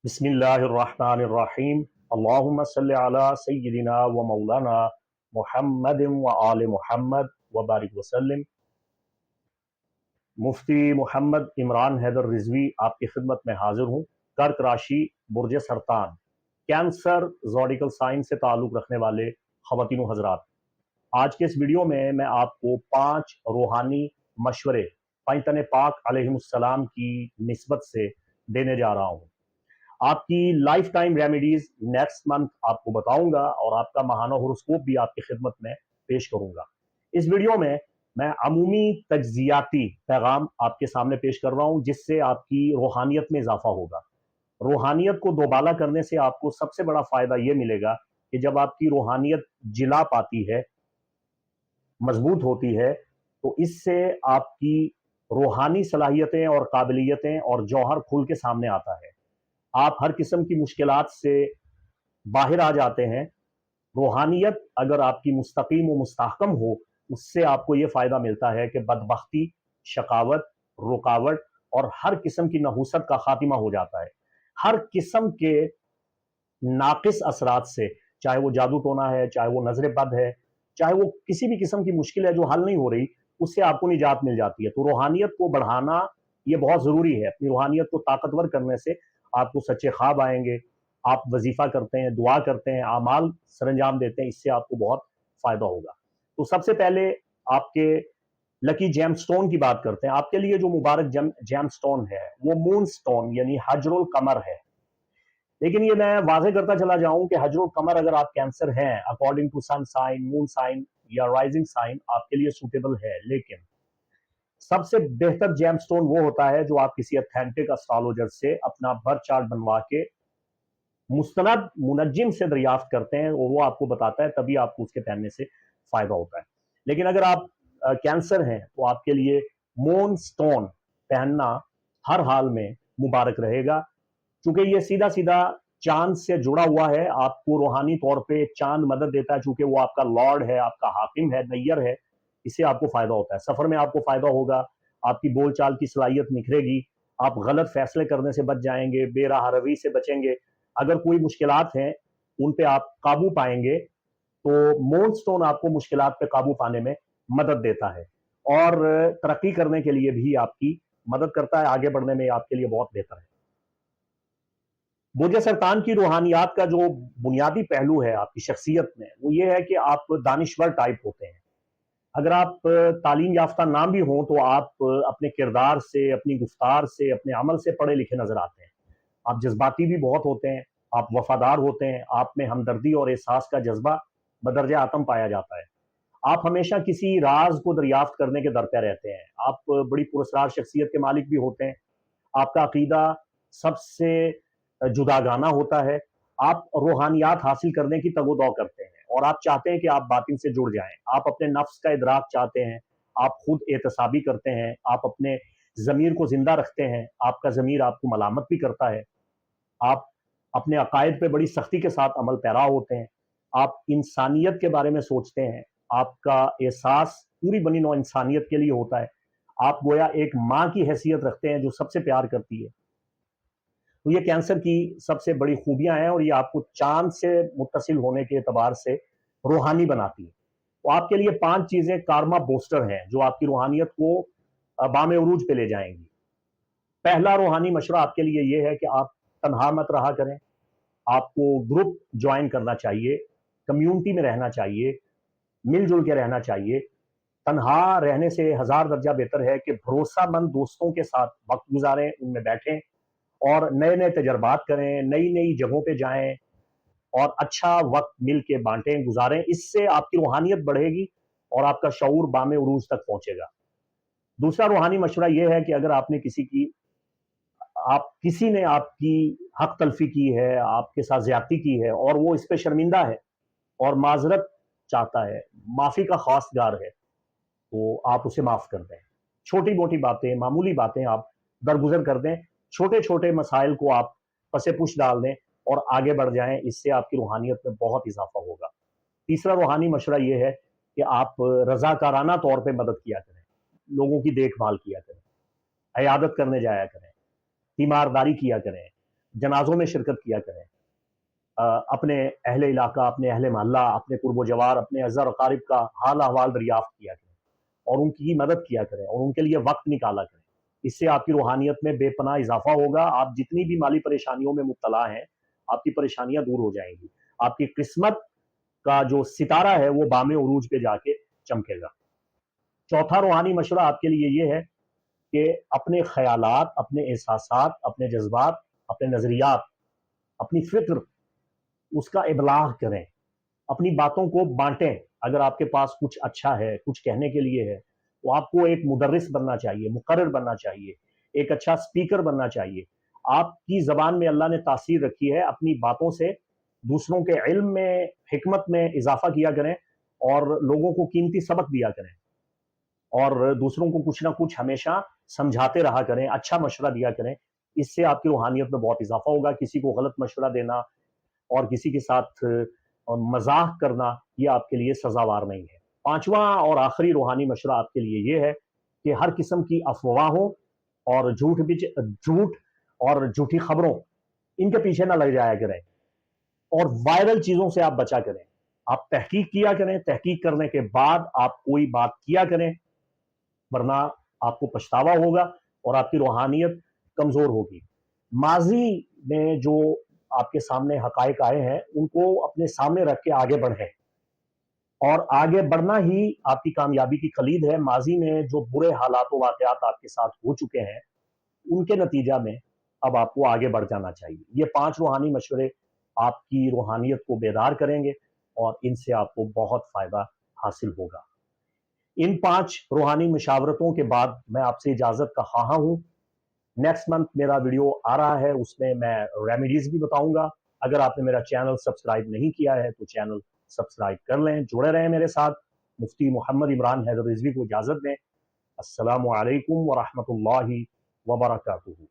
बिस्मिल्लाहिर्रहमानिर्रहीम। अल्लाहुम्मा सल्लि अला सय्यिदिना व मौलाना मुहम्मदिन व आले मुहम्मद व बारिक वसल्लम। मुफ्ती मोहम्मद इमरान हैदर रिजवी आपकी खिदमत में हाजिर हूँ। कर्क राशि, बुर्ज सरतान, कैंसर ज़ोडिकल साइन से ताल्लुक़ रखने वाले ख़वातीन हज़रात, आज के इस वीडियो में मैं आपको 5 रूहानी मशवरे पैगंबर पाक अलैहिस्सलाम की निस्बत से देने जा रहा हूँ। आपकी life time remedies next month आपको बताऊंगा और आपका माहाना होरोस्कोप भी आपकी खिदमत में पेश करूंगा। इस वीडियो में मैं अमूमी तज्जियाती पैगाम आपके सामने पेश कर रहा हूं, जिससे आपकी रूहानियत में इजाफा होगा। रूहानियत को दोबाला करने से आपको सबसे बड़ा फायदा यह मिलेगा कि जब आपकी रूहानियत जिला पाती है, मजबूत होती है, तो इससे आपकी रूहानी सलाहियतें और काबिलियतें और जौहर खुल के सामने आता है। आप हर किस्म की मुश्किलात से बाहर आ जाते हैं। रूहानियत अगर आपकी मुस्तकीम व मुस्तहकम हो, उससे आपको ये फ़ायदा मिलता है कि बदबख्ती, शकावत, रुकावट और हर किस्म की नहूसत का खात्मा हो जाता है। हर किस्म के नाकिस असरात से, चाहे वो जादू टोना है, चाहे वो नजर बद है, चाहे वो किसी भी किस्म की मुश्किल है जो हल नहीं हो रही, उससे आपको निजात मिल जाती है। तो रूहानियत को बढ़ाना ये बहुत ज़रूरी है। अपनी रूहानियत को ताकतवर करने से आपको सच्चे ख्वाब आएंगे। आप वजीफा करते हैं, दुआ करते हैं, आमाल सरंजाम देते हैं, इससे आपको बहुत फ़ायदा होगा। तो सबसे पहले आपके लकी जेम स्टोन की बात करते हैं। आपके लिए जो मुबारक जेम स्टोन है वो मून स्टोन यानी हजरुल कमर है। लेकिन ये मैं वाजे करता चला जाऊं कि हजरुल कमर अगर आप कैंसर हैं, according to sun sign, moon sign या राइजिंग साइन, आपके लिए सूटेबल है। लेकिन सबसे बेहतर जेम स्टोन वो होता है जो आप किसी अथेंटिक एस्ट्रोलॉजर से अपना बर्थ चार्ट बनवा के मुस्तनद मुनज्जिम से दरियाफ्त करते हैं और वो आपको बताता है, तभी आपको उसके पहनने से फायदा होता है। लेकिन अगर आप कैंसर हैं तो आपके लिए मून स्टोन पहनना हर हाल में मुबारक रहेगा, क्योंकि ये सीधा सीधा चांद से जुड़ा हुआ है। आपको रूहानी तौर पे चांद मदद देता है, चूंकि वो आपका लॉर्ड है, आपका हाकिम है, नैयर है। इससे आपको फायदा होता है। सफर में आपको फायदा होगा, आपकी बोलचाल की सलाहियत निखरेगी, आप गलत फैसले करने से बच जाएंगे, बेराह रवी से बचेंगे। अगर कोई मुश्किलात हैं उन पे आप काबू पाएंगे, तो मून स्टोन आपको मुश्किलात पे काबू पाने में मदद देता है और तरक्की करने के लिए भी आपकी मदद करता है। आगे बढ़ने में आपके लिए बहुत बेहतर है। बुर्ज सरतान की रूहानियात का जो बुनियादी पहलू है आपकी शख्सियत में, वो ये है कि आप दानिश्वर टाइप होते हैं। अगर आप तालीम याफ्ता ना भी हों तो आप अपने किरदार से, अपनी गुफ्तार से, अपने अमल से पढ़े लिखे नजर आते हैं। आप जज्बाती भी बहुत होते हैं, आप वफादार होते हैं, आप में हमदर्दी और एहसास का जज्बा बदरजा आतम पाया जाता है। आप हमेशा किसी राज को दरियाफ्त करने के दर पे रहते हैं। आप बड़ी पुरस्कार शख्सियत के मालिक भी होते हैं। आपका अकीदा सबसे जुदागाना होता है। आप रूहानियात हासिल करने की तगोदौ करते हैं और आप चाहते हैं कि आप बातिन से जुड़ जाएं। आप अपने नफ्स का इदराक चाहते हैं, आप खुद एहतसाबी करते हैं, आप अपने ज़मीर को जिंदा रखते हैं। आपका ज़मीर आपको मलामत भी करता है। आप अपने अकायद पे बड़ी सख्ती के साथ अमल पैरा होते हैं। आप इंसानियत के बारे में सोचते हैं। आपका एहसास पूरी बनी नौ इंसानियत के लिए होता है। आप गोया एक माँ की हैसियत रखते हैं जो सबसे प्यार करती है। तो ये कैंसर की सबसे बड़ी खूबियां हैं और ये आपको चांद से मुत्तसिल होने के एतबार से रूहानी बनाती है। तो आपके लिए 5 चीजें कारमा बूस्टर हैं जो आपकी रूहानियत को बामे उरूज पे ले जाएंगी। पहला रूहानी मशवरा आपके लिए ये है कि आप तन्हा मत रहा करें। आपको ग्रुप ज्वाइन करना चाहिए, कम्युनिटी में रहना चाहिए, मिलजुल के रहना चाहिए। तन्हा रहने से हजार दर्जा बेहतर है कि भरोसामंद दोस्तों के साथ वक्त गुजारें, उनमें बैठें और नए नए तजर्बात करें, नई नई जगहों पे जाएं और अच्छा वक्त मिल के बांटें, गुजारें। इससे आपकी रूहानियत बढ़ेगी और आपका शऊर बामे उरूज तक पहुंचेगा। दूसरा रूहानी मशवरा यह है कि अगर आपने किसी ने आपकी हक तलफी की है, आपके साथ ज्यादती की है और वो इस पे शर्मिंदा है और माजरत चाहता है, माफी का खासगार है, तो आप उसे माफ कर दें। छोटी मोटी बातें, मामूली बातें आप दरगुजर कर दें। छोटे छोटे मसाइल को आप पसे पुश डाल दें और आगे बढ़ जाएं। इससे आपकी रूहानियत में बहुत इजाफा होगा। तीसरा रूहानी मशवरा यह है कि आप रजाकाराना तौर पे मदद किया करें, लोगों की देखभाल किया करें, अयादत करने जाया करें, तीमारदारी किया करें। जनाजों में शिरकत किया करें, अपने अहले इलाका, अपने अहले मोहल्ला, अपने कुर्ब व जवार, अपने अज़र अकारिब का हाल अहवाल दरियाफ्त किया करें और उनकी मदद किया करें और उनके लिए वक्त निकाला करें। इससे आपकी रूहानियत में बेपनाह इजाफा होगा। आप जितनी भी माली परेशानियों में मुब्तला हैं, आपकी परेशानियां दूर हो जाएंगी। आपकी किस्मत का जो सितारा है वो बामे उरूज पे जाके चमकेगा। चौथा रूहानी मशवरा आपके लिए ये है कि अपने ख्यालात, अपने एहसासात, अपने जज्बात, अपने नजरियात, अपनी फिक्र, उसका इबलाग करें, अपनी बातों को बांटें। अगर आपके पास कुछ अच्छा है, कुछ कहने के लिए है, तो आपको एक मुदर्रिस बनना चाहिए, मुकर्रिर बनना चाहिए, एक अच्छा स्पीकर बनना चाहिए। आपकी जबान में अल्लाह ने तासीर रखी है, अपनी बातों से दूसरों के इल्म में, हिकमत में इजाफा किया करें और लोगों को कीमती सबक दिया करें और दूसरों को कुछ ना कुछ हमेशा समझाते रहा करें, अच्छा मशवरा दिया करें। इससे आपकी रूहानियत में बहुत इजाफा होगा। किसी को गलत मशवरा देना और किसी के साथ मजाक करना ये आपके लिए सजावार नहीं है। पांचवा और आखिरी रूहानी मशवरा आपके लिए ये है कि हर किस्म की अफवाहों और झूठ और झूठी खबरों, इनके पीछे ना लग जाया करें और वायरल चीजों से आप बचा करें। आप तहकीक किया करें, तहकीक करने के बाद आप कोई बात किया करें, वरना आपको पछतावा होगा और आपकी रूहानियत कमजोर होगी। माजी में जो आपके सामने हकायक आए हैं, उनको अपने सामने रख के आगे बढ़ें और आगे बढ़ना ही आपकी कामयाबी की कलीद है। माजी में जो बुरे हालात व वाकयात आपके साथ हो चुके हैं, उनके नतीजा में अब आपको आगे बढ़ जाना चाहिए। ये 5 रूहानी मशवरे आपकी रूहानियत को बेदार करेंगे और इनसे आपको बहुत फायदा हासिल होगा। इन 5 रूहानी मशावरतों के बाद मैं आपसे इजाजत का ख्वाहा हूं। नेक्स्ट मंथ मेरा वीडियो आ रहा है, उसमें मैं रेमेडीज भी बताऊंगा। अगर आपने मेरा चैनल सब्सक्राइब नहीं किया है तो चैनल सब्सक्राइब कर लें, जुड़े रहें मेरे साथ। मुफ्ती मोहम्मद इमरान हैदर रिजवी को इजाजत दें। अस्सलामु अलैकुम व रहमतुल्लाहि व बरकातुहू।